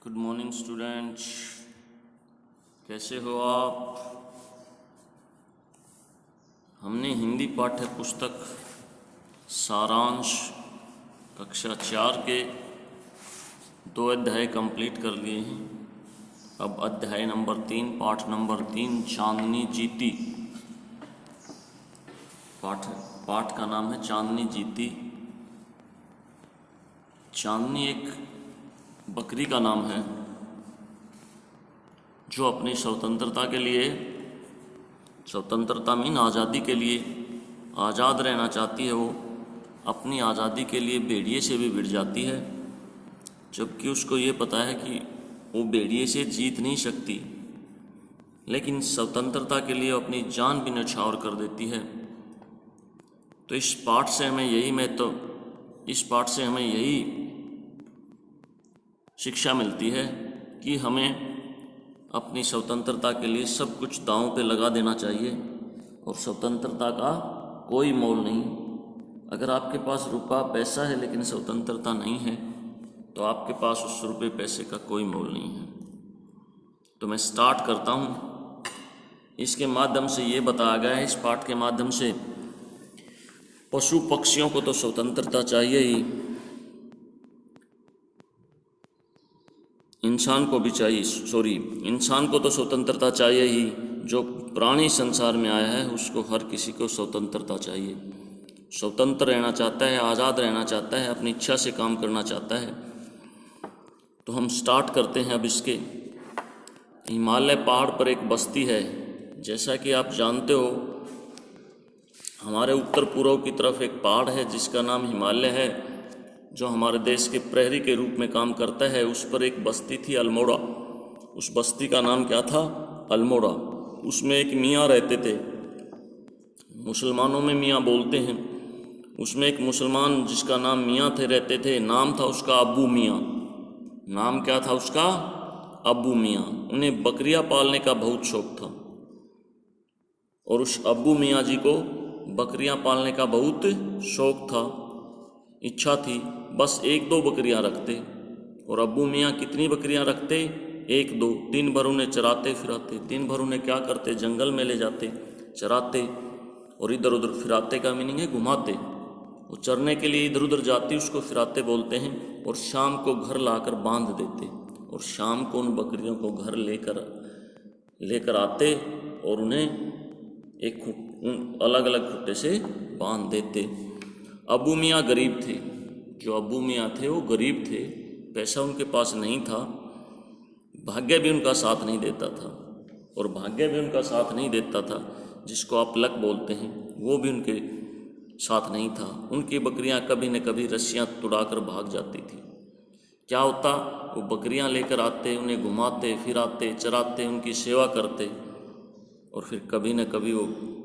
Good morning students, कैसे हो आप। हमने हिंदी पाठ्य पुस्तक सारांश कक्षा 4 के 2 अध्याय कंप्लीट कर लिए हैं। अब अध्याय नंबर 3 पाठ नंबर 3 चांदनी जीती। पाठ का नाम है चांदनी जीती। चांदनी एक बकरी का नाम है जो अपनी स्वतंत्रता के लिए, स्वतंत्रता मीन आज़ादी के लिए आज़ाद रहना चाहती है। वो अपनी आज़ादी के लिए भेड़िए से भी भिड़ जाती है, जबकि उसको ये पता है कि वो भेड़िए से जीत नहीं सकती, लेकिन स्वतंत्रता के लिए अपनी जान भी न्यौछावर कर देती है। तो इस पाठ से हमें यही शिक्षा मिलती है कि हमें अपनी स्वतंत्रता के लिए सब कुछ दांव पे लगा देना चाहिए और स्वतंत्रता का कोई मोल नहीं। अगर आपके पास रुपया पैसा है लेकिन स्वतंत्रता नहीं है तो आपके पास उस रुपये पैसे का कोई मोल नहीं है। तो मैं स्टार्ट करता हूँ। इसके माध्यम से ये बताया गया है, इस पाठ के माध्यम से पशु पक्षियों को तो स्वतंत्रता चाहिए ही, इंसान को तो स्वतंत्रता चाहिए ही। जो प्राणी संसार में आया है उसको, हर किसी को स्वतंत्रता चाहिए। स्वतंत्र रहना चाहता है, आज़ाद रहना चाहता है, अपनी इच्छा से काम करना चाहता है। तो हम स्टार्ट करते हैं अब इसके। हिमालय पहाड़ पर एक बस्ती है। जैसा कि आप जानते हो, हमारे उत्तर पूर्व की तरफ एक पहाड़ है जिसका नाम हिमालय है, जो हमारे देश के प्रहरी के रूप में काम करता है। उस पर एक बस्ती थी अल्मोड़ा। उस बस्ती का नाम क्या था? अल्मोड़ा। उसमें एक मियाँ रहते थे, मुसलमानों में मियाँ बोलते हैं। उसमें एक मुसलमान जिसका नाम मियाँ थे रहते थे। नाम था उसका अब्बू मियाँ। नाम क्या था उसका? अब्बू मियाँ। उन्हें बकरियाँ पालने का बहुत शौक था और उस अब्बू मियाँ जी को बकरियाँ पालने का बहुत शौक था, इच्छा थी। बस 1-2 बकरियां रखते। और अब्बू मियाँ कितनी बकरियां रखते? 1-2। दिन भर उन्हें चराते फिराते। दिन भर उन्हें क्या करते? जंगल में ले जाते, चराते और इधर उधर। फिराते का मीनिंग है घुमाते। वो चरने के लिए इधर उधर जाती, उसको फिराते बोलते हैं। और शाम को घर लाकर बांध देते और शाम को उन बकरियों को घर लेकर आते और उन्हें एक अलग अलग खुट्टे से बांध देते। अब्बू मियाँ गरीब थे। जो अब्बू मियाँ थे वो गरीब थे, पैसा उनके पास नहीं था, भाग्य भी उनका साथ नहीं देता था। और भाग्य भी उनका साथ नहीं देता था, जिसको आप लक बोलते हैं, वो भी उनके साथ नहीं था। उनकी बकरियां कभी न कभी रस्सियां तुड़ाकर भाग जाती थी। क्या होता? वो बकरियां लेकर आते, उन्हें घुमाते फिराते, चराते, उनकी सेवा करते और फिर कभी न कभी वो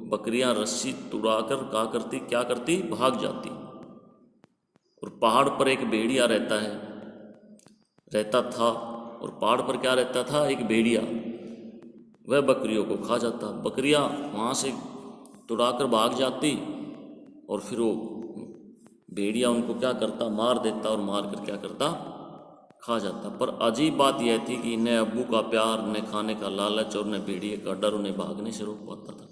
बकरियां रस्सी तुड़ाकर क्या करती? भाग जाती। और पहाड़ पर एक भेड़िया रहता था। और पहाड़ पर क्या रहता था? एक भेड़िया। वह बकरियों को खा जाता। बकरियां वहाँ से तुड़ाकर भाग जाती और फिर वो भेड़िया उनको क्या करता? मार देता और मार कर क्या करता? खा जाता। पर अजीब बात यह थी कि न अब्बू का प्यार, न खाने का लालच और न भेड़िए का डर उन्हें भागने से रोक पाता था।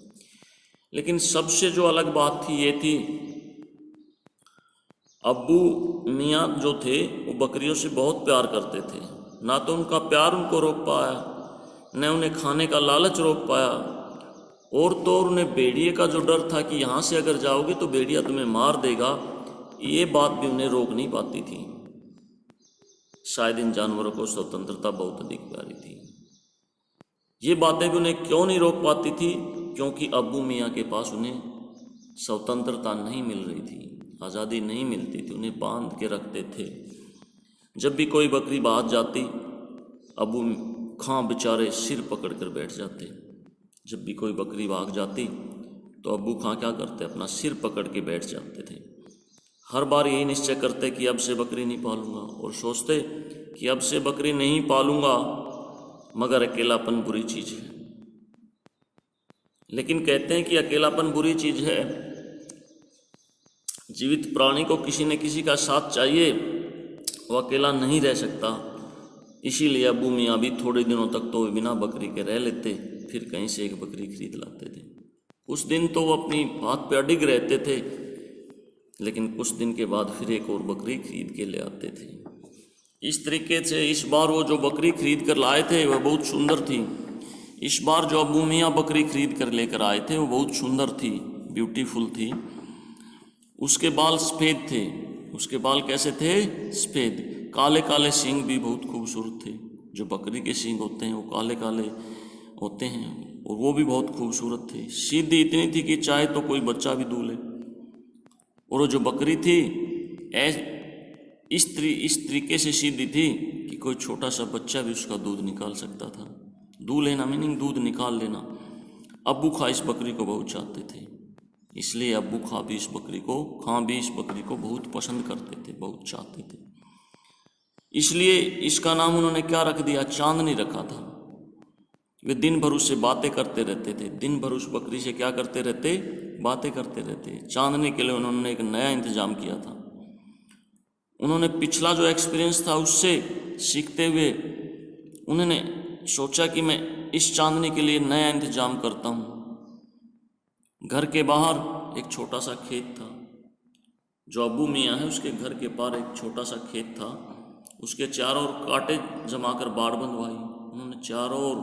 लेकिन सबसे जो अलग बात थी ये थी, अब्बू मियाँ जो थे वो बकरियों से बहुत प्यार करते थे। ना तो उनका प्यार उनको रोक पाया, न उन्हें खाने का लालच रोक पाया, और तो और उन्हें भेड़िए का जो डर था कि यहाँ से अगर जाओगे तो भेड़िया तुम्हें मार देगा, ये बात भी उन्हें रोक नहीं पाती थी। शायद इन जानवरों को स्वतंत्रता बहुत अधिक प्यारी थी। ये बातें भी उन्हें क्यों नहीं रोक पाती थी? क्योंकि अब्बू मियाँ के पास उन्हें स्वतंत्रता नहीं मिल रही थी, आज़ादी नहीं मिलती थी, उन्हें बांध के रखते थे। जब भी कोई बकरी भाग जाती, अब्बू खां बेचारे सिर पकड़ कर बैठ जाते। जब भी कोई बकरी भाग जाती तो अब्बू खां क्या करते? अपना सिर पकड़ के बैठ जाते थे। हर बार यही निश्चय करते कि अब से बकरी नहीं पालूंगा, और सोचते कि अब से बकरी नहीं पालूंगा, मगर अकेलापन बुरी चीज़ है। लेकिन कहते हैं कि अकेलापन बुरी चीज़ है। जीवित प्राणी को किसी न किसी का साथ चाहिए, वो अकेला नहीं रह सकता। इसीलिए अबू मियाँ भी थोड़े दिनों तक तो बिना बकरी के रह लेते, फिर कहीं से एक बकरी खरीद लाते थे। कुछ दिन तो वो अपनी बात पे अडिग रहते थे, लेकिन कुछ दिन के बाद फिर एक और बकरी खरीद के ले आते थे। इस तरीके से इस बार वो जो बकरी खरीद कर लाए थे वह बहुत सुंदर थी। इस बार जो अबू मियाँ बकरी खरीद कर लेकर आए थे वो बहुत सुंदर थी, ब्यूटीफुल थी। उसके बाल सफ़ेद थे। उसके बाल कैसे थे? सफ़ेद। काले काले सींग भी बहुत खूबसूरत थे। जो बकरी के सींग होते हैं वो काले काले होते हैं, और वो भी बहुत खूबसूरत थे। सीधी इतनी थी कि चाहे तो कोई बच्चा भी दूध ले। और वो जो बकरी थी इस तरीके से सीधी थी कि कोई छोटा सा बच्चा भी उसका दूध निकाल सकता था। दूध लेना मीनिंग दूध निकाल लेना। अब्बू खां इस बकरी को बहुत चाहते थे, इसलिए अब्बू खां भी इस बकरी को बहुत पसंद करते थे, बहुत चाहते थे। इसलिए इसका नाम उन्होंने क्या रख दिया? चांदनी रखा था। वे दिन भर उससे बातें करते रहते थे। दिन भर उस बकरी से क्या करते रहते? बातें करते रहते। चांदनी के लिए उन्होंने एक नया इंतजाम किया था। उन्होंने पिछला जो एक्सपीरियंस था उससे सीखते हुए उन्होंने सोचा कि मैं इस चांदनी के लिए नया इंतजाम करता हूँ। घर के बाहर एक छोटा सा खेत था। जो अबू मियाँ है उसके घर के पार एक छोटा सा खेत था। उसके चारों ओर कांटे जमाकर बाड़ बंधवाई उन्होंने। चारों ओर,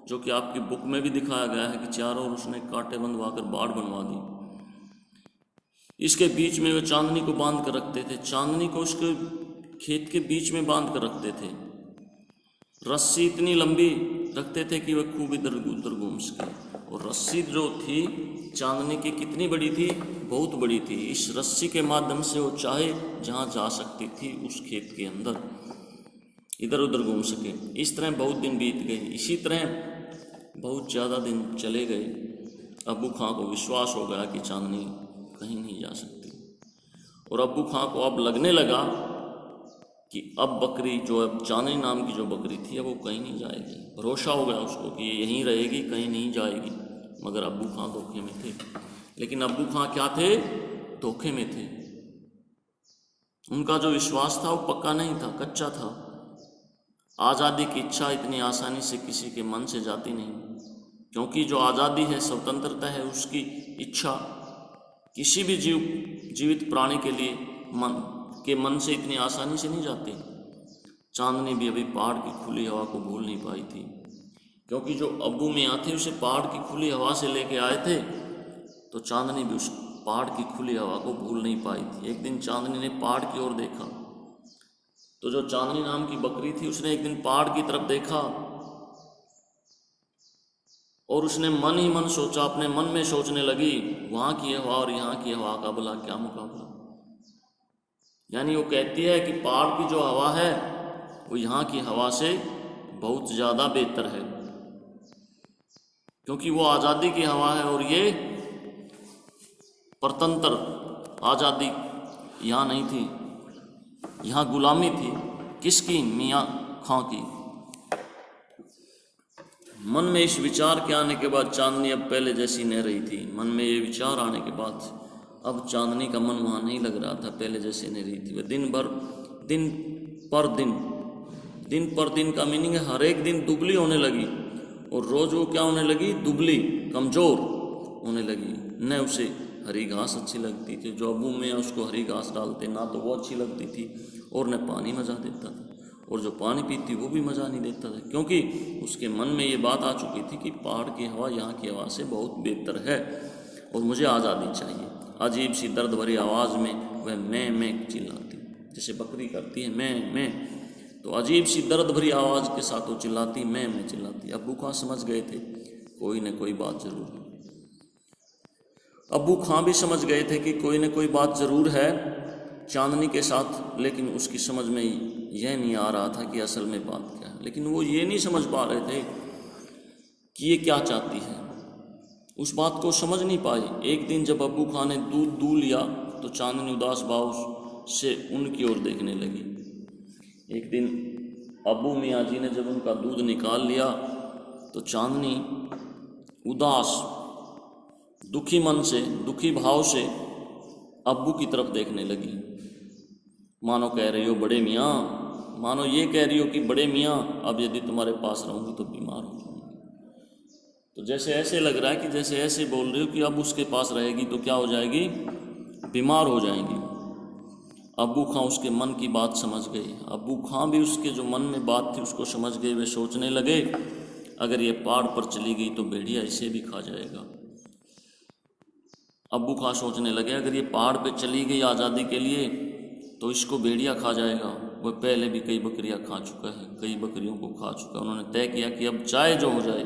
जो कि आपकी बुक में भी दिखाया गया है कि चारों ओर उसने कांटे बंधवाकर बाड़ बनवा दी। इसके बीच में वे चांदनी को बांध कर रखते थे। चांदनी को उसके खेत के बीच में बांध कर रखते थे। रस्सी इतनी लंबी रखते थे कि वह खूब इधर उधर घूम सके। और रस्सी जो थी चांदनी की कितनी बड़ी थी? बहुत बड़ी थी। इस रस्सी के माध्यम से वो चाहे जहाँ जा सकती थी उस खेत के अंदर, इधर उधर घूम सके। इस तरह बहुत दिन बीत गए। इसी तरह बहुत ज़्यादा दिन चले गए। अब्बू खां को विश्वास हो गया कि चांदनी कहीं नहीं जा सकती। और अब्बू खां को अब लगने लगा कि अब बकरी जो अब चांदनी नाम की जो बकरी थी अब वो कहीं नहीं जाएगी। भरोसा हो गया उसको कि ये यहीं रहेगी, कहीं नहीं जाएगी। मगर अब्बू खां धोखे में थे। लेकिन अब्बू खां क्या थे? धोखे में थे। उनका जो विश्वास था वो पक्का नहीं था, कच्चा था। आज़ादी की इच्छा इतनी आसानी से किसी के मन से जाती नहीं, क्योंकि जो आज़ादी है, स्वतंत्रता है, उसकी इच्छा किसी भी जीवित प्राणी के लिए मन से इतनी आसानी से नहीं जाती। चांदनी भी अभी पहाड़ की खुली हवा को भूल नहीं पाई थी, क्योंकि जो अब्बू मियाँ थे उसे पहाड़ की खुली हवा से लेके आए थे, तो चांदनी भी उस पहाड़ की खुली हवा को भूल नहीं पाई थी। एक दिन चांदनी ने पहाड़ की ओर देखा, तो जो चांदनी नाम की बकरी थी उसने एक दिन पहाड़ की तरफ देखा और उसने मन ही मन सोचा, अपने मन में सोचने लगी, वहाँ की हवा और यहाँ की हवा का भला क्या मुकाबला। यानी वो कहती है कि पहाड़ की जो हवा है वो यहाँ की हवा से बहुत ज़्यादा बेहतर है, क्योंकि वो आज़ादी की हवा है और ये परतंत्र आज़ादी यहाँ नहीं थी, यहाँ गुलामी थी। किसकी? मियाँ खां की। मन में इस विचार के आने के बाद चांदनी अब पहले जैसी नहीं रही थी। मन में ये विचार आने के बाद अब चांदनी का मन वहाँ नहीं लग रहा था, पहले जैसे नहीं रही थी। वह दिन पर दिन का मीनिंग है हर एक दिन दुबली होने लगी। और रोज़ वो क्या होने लगी? दुबली, कमज़ोर होने लगी। न उसे हरी घास अच्छी लगती थी, जो अब्बू में उसको हरी घास डालते ना तो वो अच्छी लगती थी, और न पानी मज़ा देता था, और जो पानी पीती वो भी मज़ा नहीं देता था, क्योंकि उसके मन में ये बात आ चुकी थी कि पहाड़ की हवा यहाँ की हवा से बहुत बेहतर है और मुझे आज़ादी चाहिए। अजीब सी दर्द भरी आवाज़ में वह मैं चिल्लाती, जैसे बकरी करती है मैं, तो अजीब सी दर्द भरी आवाज़ के साथ वो चिल्लाती, मैं चिल्लाती। अब्बू खां समझ गए थे कोई न कोई बात ज़रूर है। अब्बू खां भी समझ गए थे कि कोई न कोई बात ज़रूर है चांदनी के साथ, लेकिन उसकी समझ में यह नहीं आ रहा था कि असल में बात क्या है। लेकिन वो ये नहीं समझ पा रहे थे कि ये क्या चाहती है, उस बात को समझ नहीं पाई। एक दिन जब अब्बू खां ने दूध लिया तो चांदनी उदास भाव से उनकी ओर देखने लगी। एक दिन अब्बू मियाँ जी ने जब उनका दूध निकाल लिया तो चांदनी उदास, दुखी मन से, दुखी भाव से अब्बू की तरफ देखने लगी, मानो कह रही हो, बड़े मियाँ मानो ये कह रही हो कि बड़े मियाँ अब यदि तुम्हारे पास रहूँगी तो बीमार हो जाऊँगी। तो जैसे ऐसे लग रहा है कि जैसे ऐसे बोल रही हो कि अब उसके पास रहेगी तो क्या हो जाएगी, बीमार हो जाएंगी। अब्बू खां उसके मन की बात समझ गए। अब्बू खां भी उसके जो मन में बात थी उसको समझ गए। वे सोचने लगे अगर ये पहाड़ पर चली गई तो भेड़िया इसे भी खा जाएगा। अब्बू खां सोचने लगे अगर ये पहाड़ पे चली गई आज़ादी के लिए तो इसको भेड़िया खा जाएगा। वह पहले भी कई बकरियां खा चुका है, कई बकरियों को खा चुका है। उन्होंने तय किया कि अब चाहे जो हो जाए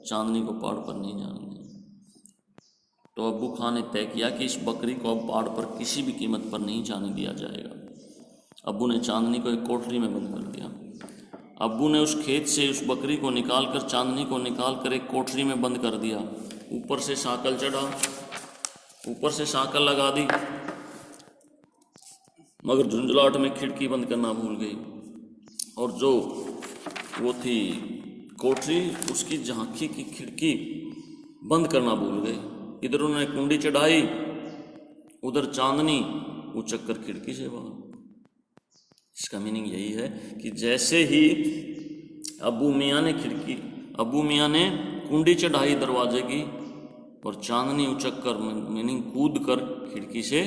चांदनी को पहाड़ पर नहीं जाने देंगे। तो अब्बू खां ने तय किया कि इस बकरी को अब पहाड़ पर किसी भी कीमत पर नहीं जाने दिया जाएगा। अब्बू ने चांदनी को एक कोठरी में बंद कर दिया। अब्बू ने उस खेत से उस बकरी को निकाल कर, चांदनी को निकाल कर एक कोठरी में बंद कर दिया। ऊपर से सांकल चढ़ा, ऊपर से सांकल लगा दी, मगर झुंझलाहट में खिड़की बंद करना भूल गई। और जो वो थी कोठरी, उसकी झांकी की खिड़की बंद करना भूल गए। इधर उन्होंने कुंडी चढ़ाई, उधर चांदनी उचक कर खिड़की से बाहर। इसका मीनिंग यही है कि जैसे ही अब्बू मियाँ ने कुंडी चढ़ाई दरवाजे की और चांदनी उचक कर मीनिंग कूद कर खिड़की से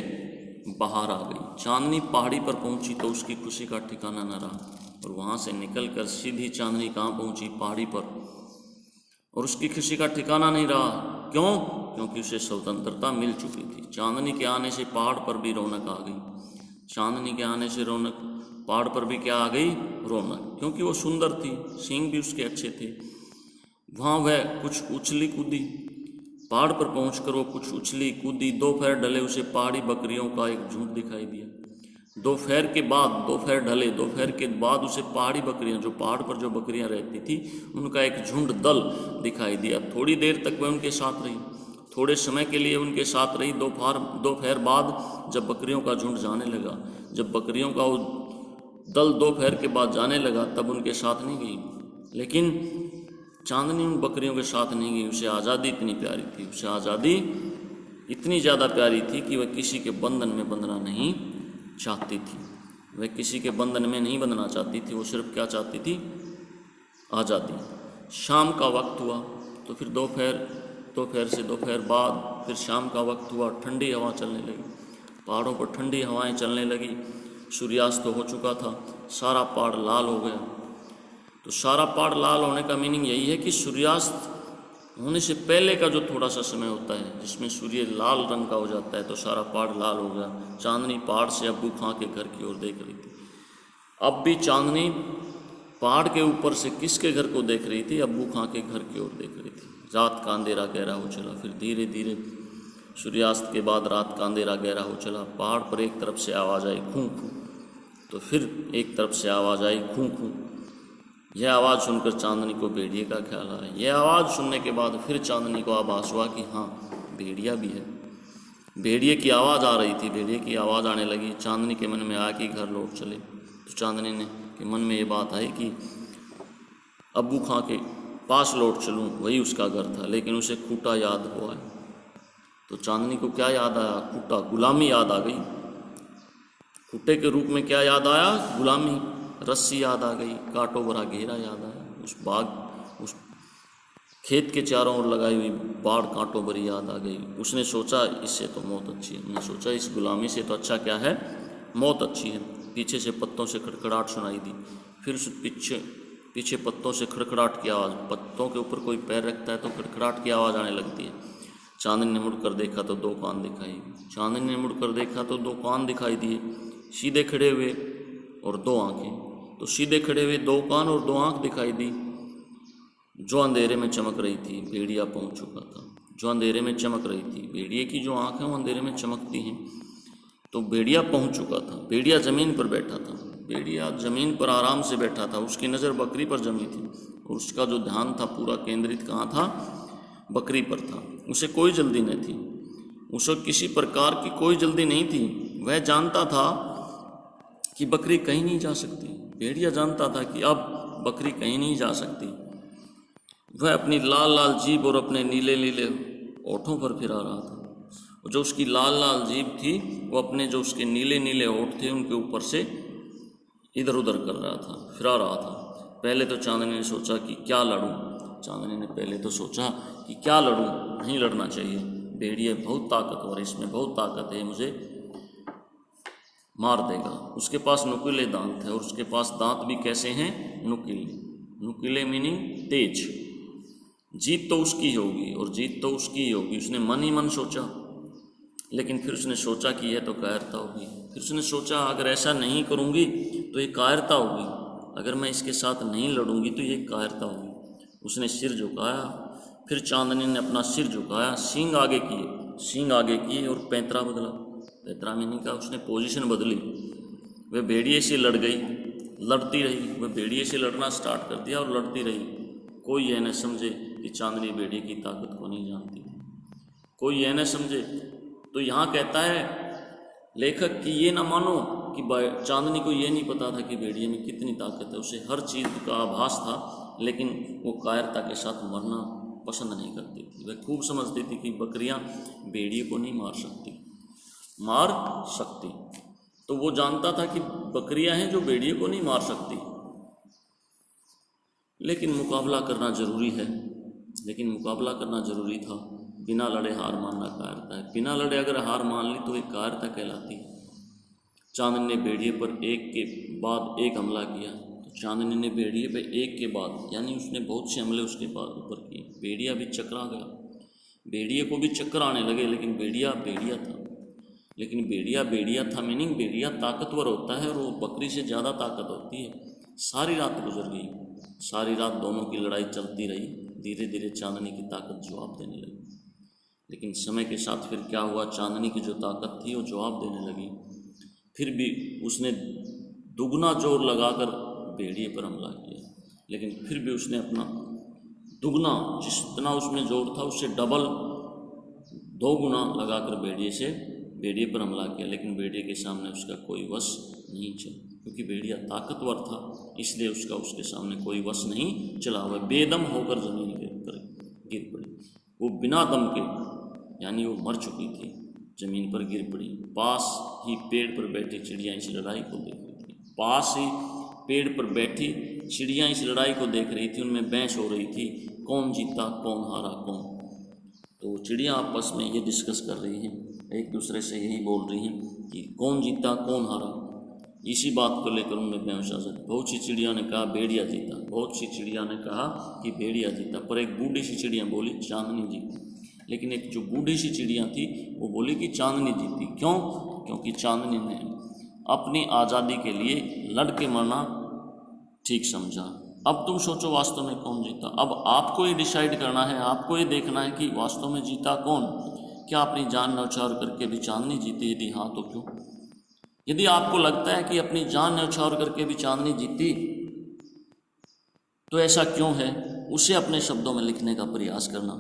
बाहर आ गई। चांदनी पहाड़ी पर पहुंची तो उसकी खुशी का ठिकाना न रहा और वहां से निकलकर सीधी चांदनी कहाँ पहुंची, पहाड़ी पर, और उसकी खुशी का ठिकाना नहीं रहा। क्यों? क्योंकि उसे स्वतंत्रता मिल चुकी थी। चांदनी के आने से पहाड़ पर भी रौनक आ गई। चांदनी के आने से रौनक, पहाड़ पर भी क्या आ गई, रौनक, क्योंकि वो सुंदर थी, सींग भी उसके अच्छे थे। वहाँ वह कुछ उछली कूदी, पहाड़ पर पहुंचकर वो कुछ उछली कूदी। दोपहर ढले उसे पहाड़ी बकरियों का एक झुंड दिखाई दिया। दोपहर के बाद उसे पहाड़ी बकरियां, जो पहाड़ पर जो बकरियां रहती थी, उनका एक झुंड दल दिखाई दिया। थोड़ी देर तक वह उनके साथ रही, थोड़े समय के लिए उनके साथ रही। दोपहर बाद जब बकरियों का झुंड जाने लगा, जब बकरियों का वो दल दोपहर के बाद जाने लगा, तब उनके साथ नहीं गई। लेकिन चांदनी उन बकरियों के साथ नहीं गई। उसे आज़ादी इतनी प्यारी थी, उसे आज़ादी इतनी ज़्यादा प्यारी थी कि वह किसी के बंधन में बंधना नहीं चाहती थी। वह किसी के बंधन में नहीं बंधना चाहती थी, वो सिर्फ क्या चाहती थी, आज़ादी। शाम का वक्त हुआ तो फिर दोपहर से दोपहर बाद फिर शाम का वक्त हुआ। ठंडी हवा चलने लगी, पहाड़ों पर ठंडी हवाएं चलने लगी। सूर्यास्त तो हो चुका था, सारा पहाड़ लाल हो गया। तो सारा पहाड़ लाल होने का मीनिंग यही है कि सूर्यास्त होने से पहले का जो थोड़ा सा समय होता है जिसमें सूर्य लाल रंग का हो जाता है, तो सारा पहाड़ लाल हो गया। चांदनी पहाड़ से अब्बू खां के घर की ओर देख रही थी। अब भी चांदनी पहाड़ के ऊपर से किसके घर को देख रही थी, अब्बू खां के घर की ओर देख रही थी। रात का अंधेरा गहरा हो चला, फिर धीरे धीरे सूर्यास्त के बाद रात का अंधेरा गहरा हो चला। पहाड़ पर एक तरफ से आवाज़ आई खूं खूं, तो फिर एक तरफ से आवाज़ आई खूं खूं। यह आवाज़ सुनकर चांदनी को भेड़िए का ख्याल आया। यह आवाज़ सुनने के बाद फिर चांदनी को आभास हुआ कि हाँ, भेड़िया भी है। भेड़िए की आवाज़ आ रही थी, भेड़िए की आवाज़ आने लगी। चांदनी के मन में आया कि घर लौट चले। तो चांदनी ने के मन में ये बात आई कि अब्बू खां के पास लौट चलूँ, वही उसका घर था। लेकिन उसे खूंटा याद हुआ है। तो चांदनी को क्या याद आया, खूंटा, गुलामी याद आ गई। खूंटे के रूप में क्या याद आया, गुलामी। रस्सी याद आ गई, कांटों भरा घेरा याद आया, उस बाग, उस खेत के चारों ओर लगाई हुई बाढ़ कांटों भरी याद आ गई। उसने सोचा इससे तो मौत अच्छी है। उसने सोचा इस गुलामी से तो अच्छा क्या है, मौत अच्छी है। पीछे से पत्तों से खड़खड़ाहट सुनाई दी। फिर उस पीछे पत्तों से खड़खड़ाहट की आवाज़। पत्तों के ऊपर कोई पैर रखता है तो खड़खड़ाहट की आवाज़ आने लगती है। चांदनी ने मुड़कर देखा तो दो कान दिखाई। चांदनी ने मुड़कर देखा तो दो कान दिखाई दिए, सीधे खड़े हुए, और दो आंखें। तो सीधे खड़े हुए दो कान और दो आंख दिखाई दी, जो अंधेरे में चमक रही थी। भेड़िया पहुंच चुका था, जो अंधेरे में चमक रही थी। भेड़िए की जो आंखें वो अंधेरे में चमकती हैं, तो भेड़िया पहुंच चुका था। भेड़िया ज़मीन पर बैठा था। भेड़िया ज़मीन पर आराम से बैठा था। उसकी नज़र बकरी पर जमी थी और उसका जो ध्यान था पूरा केंद्रित कहाँ था, बकरी पर था। उसे कोई जल्दी नहीं थी, उसे किसी प्रकार की कोई जल्दी नहीं थी। वह जानता था कि बकरी कहीं नहीं जा सकती। भेड़िया जानता था कि अब बकरी कहीं नहीं जा सकती। वह अपनी लाल लाल जीभ और अपने नीले नीले ओठों पर फिरा रहा था। जो उसकी लाल लाल जीभ थी वो अपने जो उसके नीले नीले ओठ थे उनके ऊपर से इधर उधर कर रहा था, फिरा रहा था। पहले तो चांदनी ने सोचा कि क्या लड़ूं। चांदनी ने पहले तो सोचा कि क्या लड़ूं, नहीं लड़ना चाहिए, भेड़िया बहुत ताकतवर है, इसमें बहुत ताकत है, मुझे मार देगा। उसके पास नुकीले दांत है, और उसके पास दांत भी कैसे हैं, नुकीले। नुकीले मीनिंग तेज। जीत तो उसकी होगी, और जीत तो उसकी ही होगी। उसने मन ही मन सोचा, लेकिन फिर उसने सोचा कि यह तो कायरता होगी। फिर उसने सोचा अगर ऐसा नहीं करूँगी तो ये कायरता होगी, अगर मैं इसके साथ नहीं लड़ूंगी तो ये कायरता होगी। उसने सिर झुकाया, फिर चांदनी ने अपना सिर झुकाया, सींग आगे किए और पैंतरा बदला। पैंतरा मीनिंग का उसने पोजीशन बदली। वह भेड़िए से लड़ गई, लड़ती रही। वह भेड़िए से लड़ना स्टार्ट कर दिया और लड़ती रही। कोई यह न समझे कि चांदनी भेड़िए की ताकत को नहीं जानती, कोई यह न समझे। तो यहाँ कहता है लेखक कि ये ना मानो कि चांदनी को ये नहीं पता था कि भेड़िए में कितनी ताकत है। उसे हर चीज़ का आभास था, लेकिन वो कायरता के साथ मरना पसंद नहीं करती थी। वह खूब समझती थी कि बकरियां भेड़िए को नहीं मार सकती। तो वो जानता था कि बकरियां हैं जो भेड़िए को नहीं मार सकती, लेकिन मुकाबला करना ज़रूरी था। बिना लड़े हार मानना कायरता है। बिना लड़े अगर हार मान ली तो एक कायरता कहलाती है। चांदनी ने भेड़िए पर एक के बाद एक हमला किया। तो चांदनी ने भेड़िए पर एक के बाद, यानी उसने बहुत से हमले उसके बाद ऊपर किए। भेड़िया भी चकरा गया, भेड़िए को भी चक्कर आने लगे, लेकिन भेड़िया था। मीनिंग भेड़िया ताकतवर होता है और वो बकरी से ज़्यादा ताकत होती है। सारी रात गुजर गई, सारी रात दोनों की लड़ाई चलती रही। धीरे धीरे चांदनी की ताकत जवाब देने लगी, लेकिन समय के साथ फिर क्या हुआ, चांदनी की जो ताकत थी वो जवाब देने लगी। फिर भी उसने दुगना जोर लगाकर भेड़िए पर हमला किया, लेकिन फिर भी उसने अपना दुगना, जितना उसमें जोर था उससे डबल 2 गुना लगाकर भेड़िए पर हमला किया। लेकिन भेड़िए के सामने उसका कोई वश नहीं चला, क्योंकि भेड़िया ताकतवर था, इसलिए उसके सामने कोई वश नहीं चला। वह बेदम होकर जमीन पर गिर पड़ी। वो बिना दम के, यानी वो मर चुकी थी, जमीन पर गिर पड़ी। पास ही पेड़ पर बैठी चिड़िया इस लड़ाई को देख रही थी। उनमें बहस हो रही थी, कौन जीता, कौन हारा, कौन। तो चिड़िया आपस में ये डिस्कस कर रही हैं, एक दूसरे से यही बोल रही हैं कि कौन जीता, कौन हारा। इसी बात को लेकर उनमें बहस आ जाती। बहुत सी चिड़िया ने कहा भेड़िया जीता, बहुत सी चिड़िया ने कहा कि भेड़िया जीता, पर एक बूढ़ी सी चिड़िया बोली चांदनी जीती। लेकिन एक जो बूढ़ी सी चिड़िया थी वो बोली कि चांदनी जीती। क्यों? क्योंकि चांदनी ने अपनी आज़ादी के लिए लड़ के मरना ठीक समझा। अब तुम सोचो वास्तव में कौन जीता। अब आपको ये डिसाइड करना है, आपको ये देखना है कि वास्तव में जीता कौन। क्या अपनी जान न्यौछावर करके भी चांदनी जीती? यदि हाँ तो क्यों? यदि आपको लगता है कि अपनी जान न्यौछावर करके भी चांदनी जीती, तो ऐसा क्यों है, उसे अपने शब्दों में लिखने का प्रयास करना।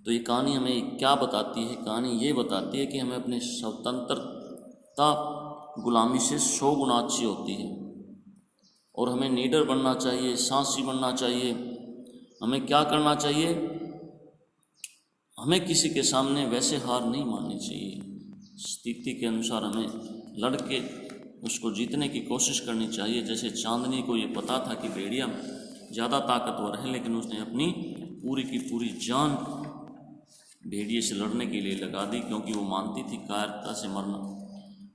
तो ये कहानी हमें क्या बताती है? कहानी ये बताती है कि हमें अपनी स्वतंत्रता गुलामी से 100 गुना अच्छी होती है, और हमें नीडर बनना चाहिए, साहसी बनना चाहिए। हमें क्या करना चाहिए? हमें किसी के सामने वैसे हार नहीं माननी चाहिए। स्थिति के अनुसार हमें लड़के उसको जीतने की कोशिश करनी चाहिए। जैसे चांदनी को ये पता था कि भेड़िया ज़्यादा ताकतवर है, लेकिन उसने अपनी पूरी की पूरी जान भेड़िए से लड़ने के लिए लगा दी, क्योंकि वो मानती थी कायरता से मरना,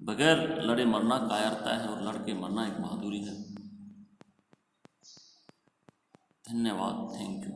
बगैर लड़े मरना कायरता है, और लड़ के मरना एक बहादुरी है। धन्यवाद, थैंक यू।